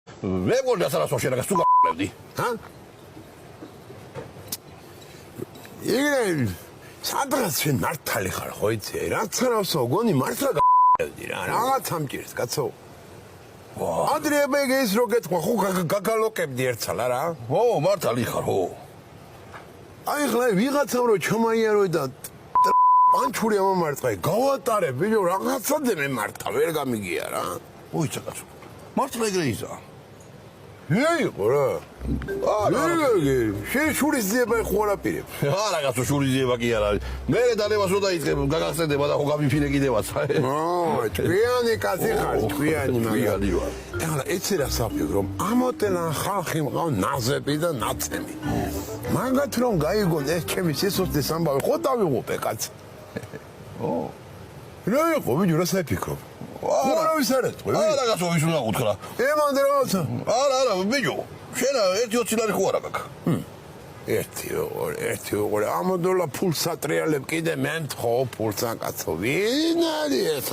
მე მგონი ასარასო შენაგას თუ გაყლებდი. ჰა? იგრე სადღაც შენ მართალი ხარ ხო იცი? რაც არასო გონი მართლა გაყლებდი რა. რაღაც ამჭირს კაცო. ადრიებეგე ის რო გეთქვა ხო გაგალოკებდი ერთხელ არა? ო, მართალი ხარ, ხო. აი ხლა ვიღაცამ რო ჩამაიარო და პანჩური ამამარტყე გავატარე ბიჭო რაღაცადე მე მართლა ვერ გამიგია რა. ოიცა კაცო. მართლა ეგრე იზა. იყო რა. შენ შურის ძიება ხო არაპირებ. არა კაცო შურის ძიება კი არა. მე დალევას რო დაიწყებ გაგახსენდება და ხო გამიფინე კიდევაც. თქვენი კაცი ხარ, თქვენი მაგარი ვარ. ეხლა ეცი რა საფიქრო, ამოტელან ხალხი მყავს ნაზები და ნაცემი. მაგათ რომ გაიგონ ეს ჩემი სიცოცხლის ამბავი ხო დავიღუპე კაცი. ო. რა იყო ვიჯო რა საფიქრო? არა ვის არ ეთქვი. არა კაცო ვის უნდა უთხრა. ემანდე რაღაცა. არა ბიჭო. შენ 1-20 ლარი ხო არა გაქვს. 1 ამოდოლა ფულს ატრიალებ კიდე მე მთხოვ ფულს აკაცო. ვინ არის ეს?